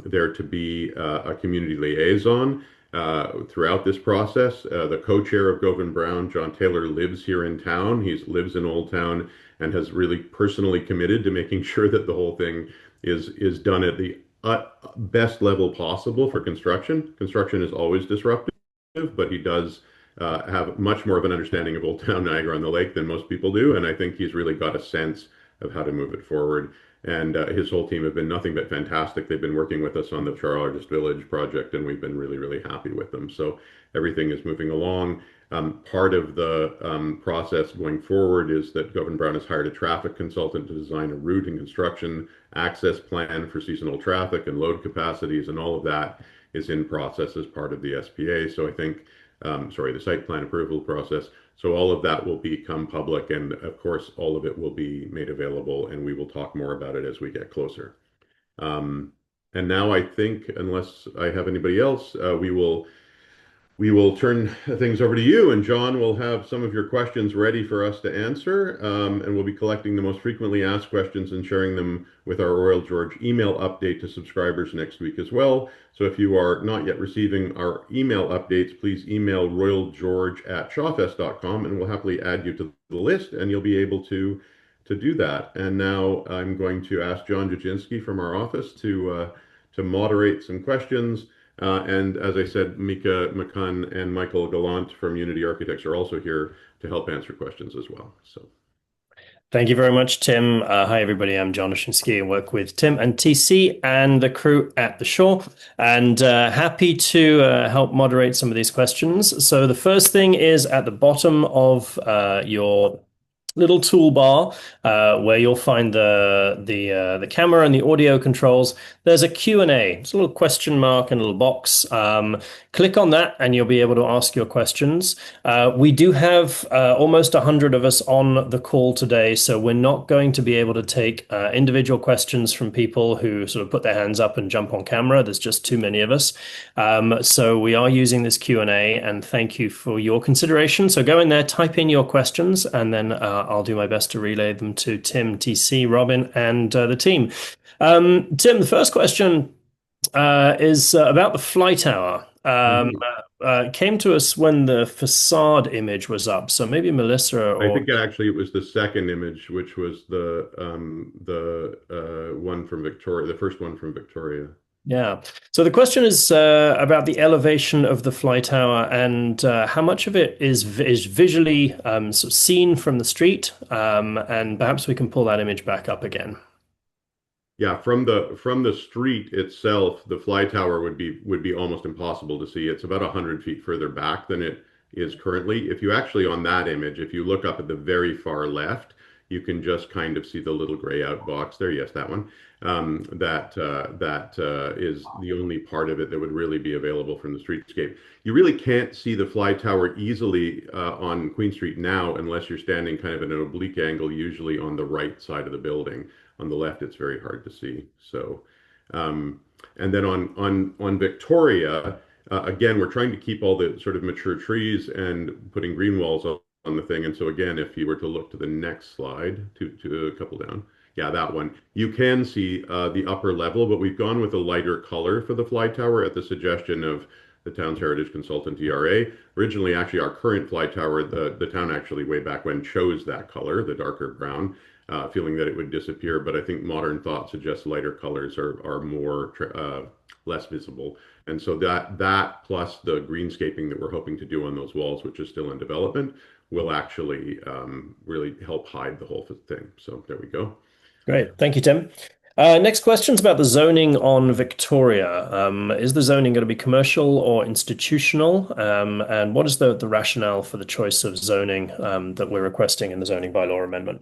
Speaker 1: there to be a community liaison throughout this process. The co-chair of Govan Brown, John Taylor, lives here in town. He lives in Old Town and has really personally committed to making sure that the whole thing is done at the best level possible for construction. Construction is always disruptive, but he does have much more of an understanding of Old Town Niagara-on-the-Lake than most people do, and I think he's really got a sense of how to move it forward. And his whole team have been nothing but fantastic. They've been working with us on the Charlotte's Village project, and we've been really, really happy with them. So everything is moving along. Part of the process going forward is that Govan Brown has hired a traffic consultant to design a route and construction access plan for seasonal traffic and load capacities, and all of that is in process as part of the SPA. So I think the site plan approval process. So all of that will become public, and of course, all of it will be made available, and we will talk more about it as we get closer. And now I think, unless I have anybody else, we will turn things over to you, and John will have some of your questions ready for us to answer, and we'll be collecting the most frequently asked questions and sharing them with our Royal George email update to subscribers next week as well. So if you are not yet receiving our email updates, please email royalgeorge@shawfest.com, and we'll happily add you to the list, and you'll be able to do that. And now I'm going to ask John Jaginski from our office to moderate some questions. And as I said, Mika McCunn and Michael Gallant from Unity Architects are also here to help answer questions as well. So,
Speaker 4: thank you very much, Tim. Hi, everybody. I'm John Jaginski and work with Tim and TC and the crew at the Shaw, and happy to help moderate some of these questions. So the first thing is at the bottom of your little toolbar where you'll find the camera and the audio controls. There's a Q&A. It's a little question mark and a little box. Click on that and you'll be able to ask your questions. We do have almost 100 of us on the call today, so we're not going to be able to take individual questions from people who sort of put their hands up and jump on camera. There's just too many of us. So we are using this Q&A, and thank you for your consideration. So go in there, type in your questions, and then I'll do my best to relay them to Tim, TC, Robin, and the team. Tim, the first question is about the fly tower. Came to us when the facade image was up. So maybe Melissa
Speaker 1: I
Speaker 4: or
Speaker 1: think actually it was the second image, which was the one from Victoria, the first one from Victoria.
Speaker 4: yeah. So the question is about the elevation of the fly tower and how much of it is visually sort of seen from the street, and perhaps we can pull that image back up again.
Speaker 1: Yeah, from the street itself, the fly tower would be almost impossible to see. It's about 100 feet further back than it is currently. If you actually on that image, if you look up at the very far left, you can just kind of see the little gray out box there. Yes, that one. That is the only part of it that would really be available from the streetscape. You really can't see the fly tower easily on Queen Street now unless you're standing kind of at an oblique angle, usually on the right side of the building. On the left, it's very hard to see. So, and then on Victoria, again, we're trying to keep all the sort of mature trees and putting green walls on the thing. And so again, if you were to look to the next slide, to a couple down, yeah, that one, you can see the upper level, but we've gone with a lighter color for the fly tower at the suggestion of the town's heritage consultant, ERA. Originally, actually, our current fly tower, the town actually way back when chose that color, the darker brown, feeling that it would disappear. But I think modern thought suggests lighter colors are more less visible. And so that plus the greenscaping that we're hoping to do on those walls, which is still in development, will actually really help hide the whole thing. So there we go.
Speaker 4: Great. Thank you, Tim. Next question's about the zoning on Victoria. Is the zoning going to be commercial or institutional? And what is the rationale for the choice of zoning that we're requesting in the zoning bylaw amendment?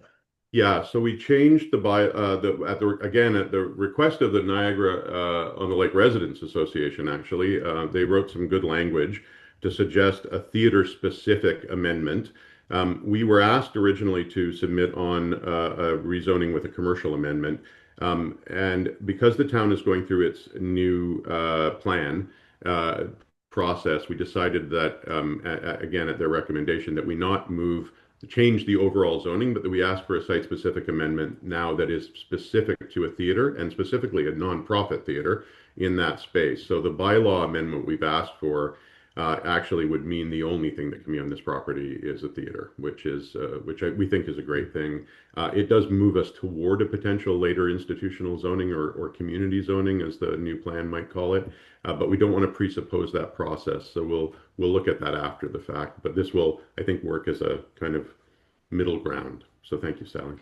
Speaker 1: Yeah, so we changed again at the request of the Niagara on the Lake Residents Association. Actually, they wrote some good language to suggest a theater-specific amendment. We were asked originally to submit on a rezoning with a commercial amendment, and because the town is going through its new plan process, we decided that again at their recommendation that we not change the overall zoning, but that we ask for a site-specific amendment now that is specific to a theater and specifically a nonprofit theater in that space. So the bylaw amendment we've asked for actually would mean the only thing that can be on this property is a theater, which we think is a great thing. It does move us toward a potential later institutional zoning or community zoning, as the new plan might call it. But we don't want to presuppose that process. So we'll look at that after the fact. But this will, I think, work as a kind of middle ground. So thank you, Sally.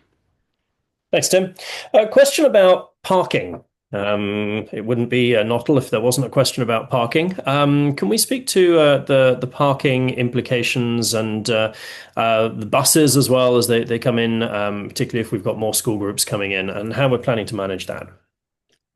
Speaker 4: Thanks, Tim. A question about parking. It wouldn't be a Nottle if there wasn't a question about parking. Can we speak to the parking implications and the buses as well as they come in, particularly if we've got more school groups coming in, and how we're planning to manage that?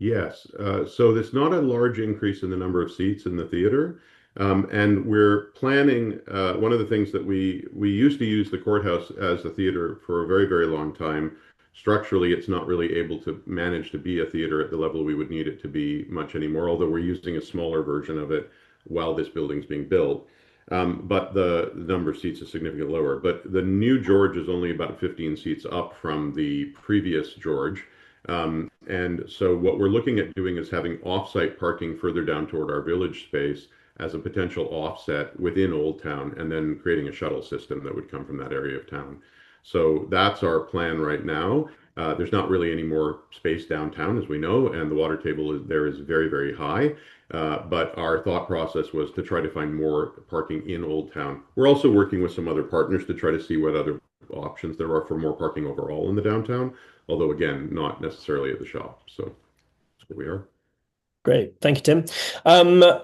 Speaker 1: Yes. So there's not a large increase in the number of seats in the theater. And we're planning, one of the things that we used to use the courthouse as a theater for a very, very long time. Structurally, it's not really able to manage to be a theater at the level we would need it to be much anymore, although we're using a smaller version of it while this building's being built. But the number of seats is significantly lower. But the new George is only about 15 seats up from the previous George. And so what we're looking at doing is having off-site parking further down toward our village space as a potential offset within Old Town, and then creating a shuttle system that would come from that area of town. So that's our plan right now. There's not really any more space downtown, as we know, and the water table there is very, very high. But our thought process was to try to find more parking in Old Town. We're also working with some other partners to try to see what other options there are for more parking overall in the downtown, although again, not necessarily at the shop. So that's where we are.
Speaker 4: Great. Thank you, Tim.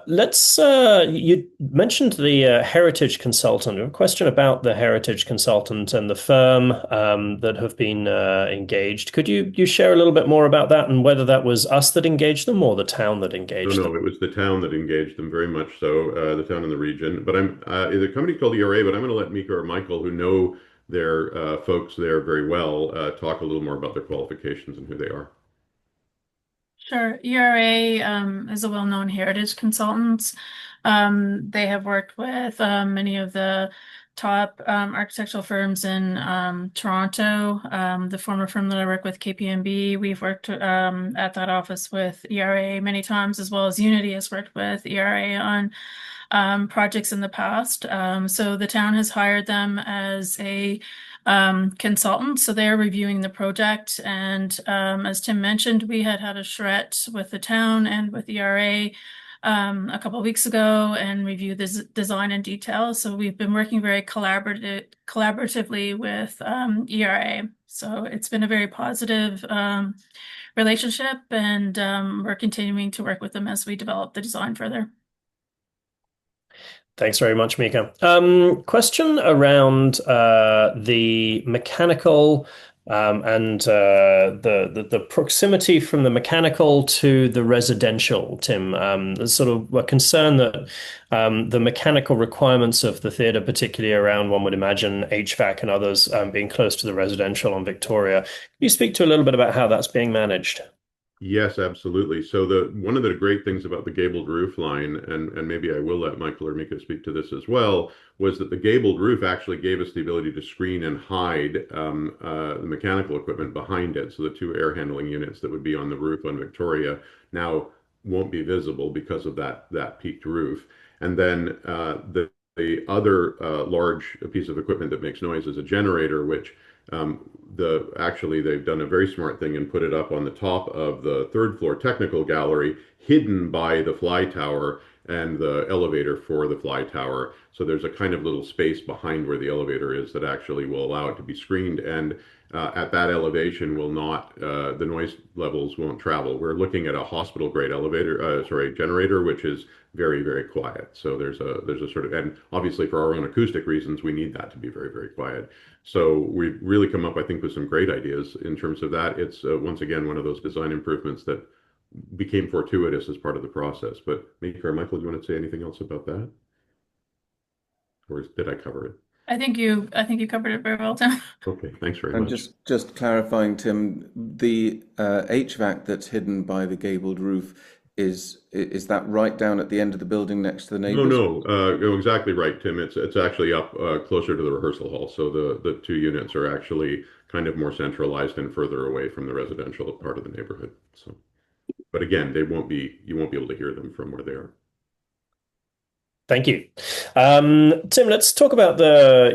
Speaker 4: Let's, you mentioned the heritage consultant. A question about the heritage consultant and the firm that have been engaged. Could you share a little bit more about that and whether that was us that engaged them or the town that
Speaker 1: No,
Speaker 4: engaged
Speaker 1: no,
Speaker 4: them?
Speaker 1: it was the town that engaged them very much so, the town and the region. But it's a company called ERA, but I'm going to let Mika or Michael, who know their folks there very well, talk a little more about their qualifications and who they are.
Speaker 5: Sure. ERA is a well-known heritage consultant. They have worked with many of the top architectural firms in Toronto. The former firm that I work with, KPMB, we've worked at that office with ERA many times, as well as Unity has worked with ERA on projects in the past. So the town has hired them as a consultant. So they're reviewing the project. And as Tim mentioned, we had a charrette with the town and with ERA a couple of weeks ago and reviewed this design in detail. So we've been working very collaboratively with ERA. So it's been a very positive relationship, and we're continuing to work with them as we develop the design further.
Speaker 4: Thanks very much, Mika. Question around the mechanical and the proximity from the mechanical to the residential, Tim. There's sort of a concern that the mechanical requirements of the theatre, particularly around, one would imagine, HVAC and others, being close to the residential on Victoria. Can you speak to a little bit about how that's being managed?
Speaker 1: Yes, absolutely. So the one of the great things about the gabled roof line, and maybe I will let Michael or Mika speak to this as well, was that the gabled roof actually gave us the ability to screen and hide the mechanical equipment behind it. So the two air handling units that would be on the roof on Victoria now won't be visible because of that peaked roof. And then the other large piece of equipment that makes noise is a generator, which actually they've done a very smart thing and put it up on the top of the third floor technical gallery, hidden by the fly tower and the elevator for the fly tower. So there's a kind of little space behind where the elevator is that actually will allow it to be screened. And at that elevation will not the noise levels won't travel. We're looking at a hospital grade generator, which is very, very quiet. So there's a sort of, and obviously for our own acoustic reasons, we need that to be very, very quiet. So we've really come up, I think, with some great ideas in terms of that. It's once again one of those design improvements that became fortuitous as part of the process. But Mika or Michael, do you want to say anything else about that? Or did I cover it?
Speaker 5: I think you covered it very well, Tim.
Speaker 1: Okay, thanks very
Speaker 3: And
Speaker 1: much.
Speaker 3: just clarifying, Tim, the HVAC that's hidden by the gabled roof is that right down at the end of the building next to the
Speaker 1: No,
Speaker 3: neighbors?
Speaker 1: no, you're exactly right, Tim. It's actually up closer to the rehearsal hall. So the two units are actually kind of more centralized and further away from the residential part of the neighborhood. So, but again, you won't be able to hear them from where they are.
Speaker 4: Thank you. Tim, let's talk about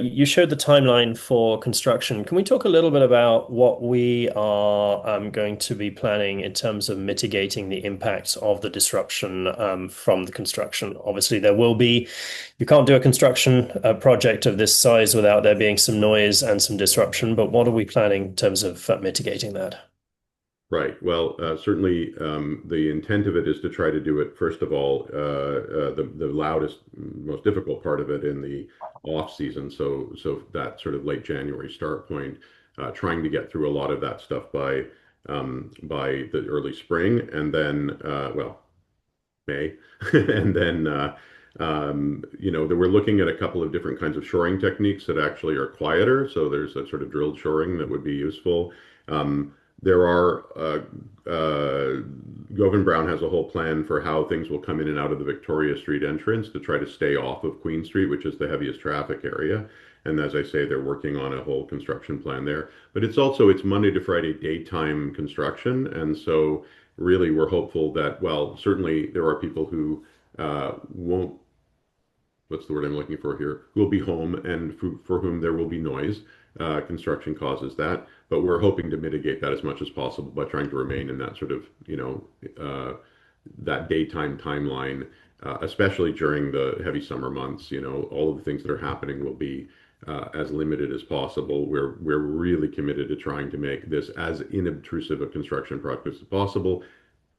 Speaker 4: you showed the timeline for construction. Can we talk a little bit about what we are going to be planning in terms of mitigating the impacts of the disruption from the construction? Obviously, you can't do a construction project of this size without there being some noise and some disruption, but what are we planning in terms of mitigating that?
Speaker 1: Right. Well, certainly the intent of it is to try to do it, first of all, the loudest, most difficult part of it in the off season. So that sort of late January start point, trying to get through a lot of that stuff by the early spring, and then May, and then we're looking at a couple of different kinds of shoring techniques that actually are quieter. So there's a sort of drilled shoring that would be useful. There are, Govan Brown has a whole plan for how things will come in and out of the Victoria Street entrance to try to stay off of Queen Street, which is the heaviest traffic area. And as I say, they're working on a whole construction plan there. But it's Monday to Friday daytime construction. And so really we're hopeful that, well, certainly there are people who won't, what's the word I'm looking for here, who will be home and for whom there will be noise. Construction causes that, but we're hoping to mitigate that as much as possible by trying to remain in that sort of, that daytime timeline, especially during the heavy summer months. All of the things that are happening will be as limited as possible. We're really committed to trying to make this as inobtrusive a construction project as possible.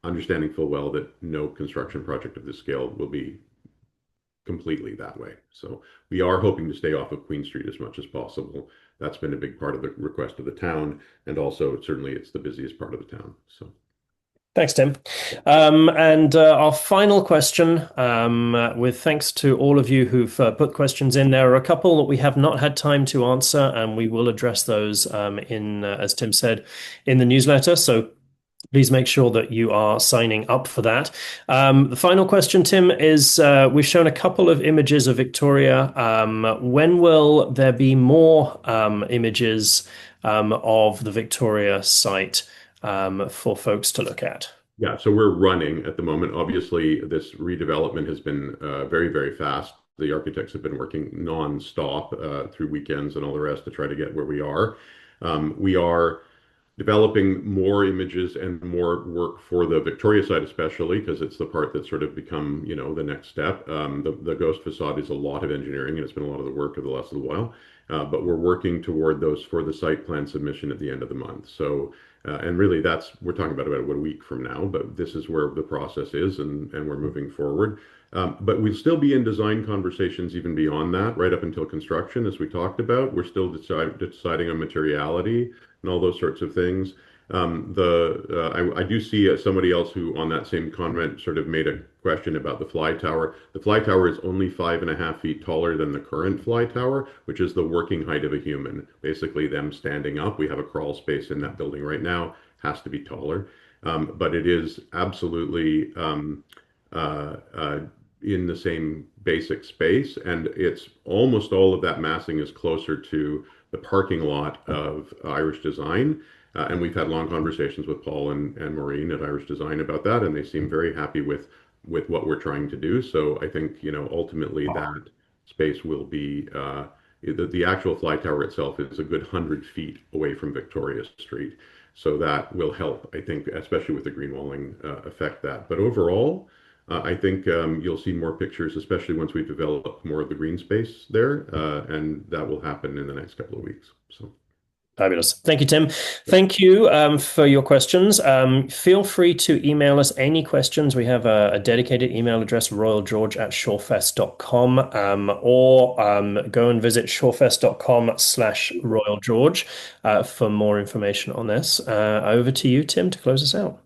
Speaker 1: understanding full well that no construction project of this scale will be completely that way. So we are hoping to stay off of Queen Street as much as possible. That's been a big part of the request of the town, and also certainly it's the busiest part of the town. So.
Speaker 4: Thanks, Tim. And our final question, with thanks to all of you who've put questions in, there are a couple that we have not had time to answer, and we will address those as Tim said, in the newsletter. So please make sure that you are signing up for that. The final question, Tim, is we've shown a couple of images of Victoria. When will there be more images of the Victoria site for folks to look at?
Speaker 1: Yeah, so we're running at the moment. Obviously, this redevelopment has been very, very fast. The architects have been working nonstop through weekends and all the rest to try to get where we are. We are developing more images and more work for the Victoria side, especially because it's the part that's sort of become, the next step. The ghost facade is a lot of engineering, and it's been a lot of the work of the last little while. But we're working toward those for the site plan submission at the end of the month. So, and really we're talking about a week from now, but this is where the process is, and we're moving forward. But we'll still be in design conversations even beyond that, right up until construction, as we talked about. We're still deciding on materiality and all those sorts of things. I do see somebody else who on that same comment sort of made a question about the fly tower. The fly tower is only 5.5 feet taller than the current fly tower, which is the working height of a human. Basically them standing up. We have a crawl space in that building right now, has to be taller. But it is absolutely in the same basic space, and it's almost all of that massing is closer to the parking lot of Irish Design. And we've had long conversations with Paul and Maureen at Irish Design about that, and they seem very happy with what we're trying to do. So I think, ultimately that space will be, the actual fly tower itself is a good 100 feet away from Victoria Street. So that will help, I think, especially with the green walling affect that. But overall, I think you'll see more pictures, especially once we develop more of the green space there, and that will happen in the next couple of weeks. So.
Speaker 4: Fabulous. Thank you, Tim. Thank you for your questions. Feel free to email us any questions. We have a dedicated email address, royalgeorge@shorefest.com, or go and visit shorefest.com/royalgeorge for more information on this. Over to you, Tim, to close us out.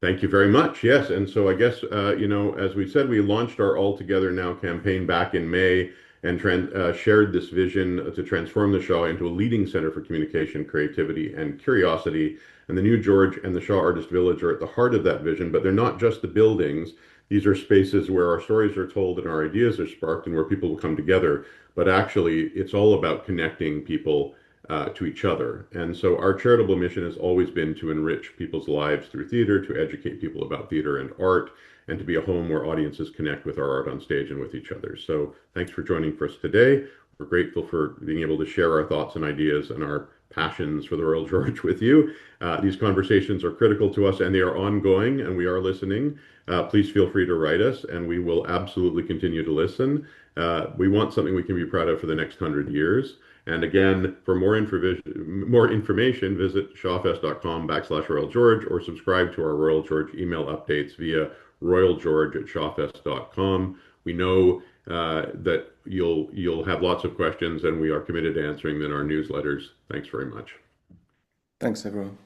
Speaker 1: Thank you very much. Yes. And so I guess, as we said, we launched our All Together Now campaign back in May and shared this vision to transform the Shaw into a leading center for communication, creativity, and curiosity. And the New George and the Shaw Artist Village are at the heart of that vision, but they're not just the buildings. These are spaces where our stories are told and our ideas are sparked and where people will come together. But actually, it's all about connecting people to each other. And so our charitable mission has always been to enrich people's lives through theater, to educate people about theater and art, and to be a home where audiences connect with our art on stage and with each other. So thanks for joining us today. We're grateful for being able to share our thoughts and ideas and our passions for the Royal George with you. These conversations are critical to us, and they are ongoing, and we are listening. Please feel free to write us, and we will absolutely continue to listen. We want something we can be proud of for the next 100 years. And again, for more information, visit shawfest.com/Royal George, or subscribe to our Royal George email updates via royalgeorge@shawfest.com. We know that you'll have lots of questions, and we are committed to answering them in our newsletters. Thanks very much.
Speaker 3: Thanks, everyone.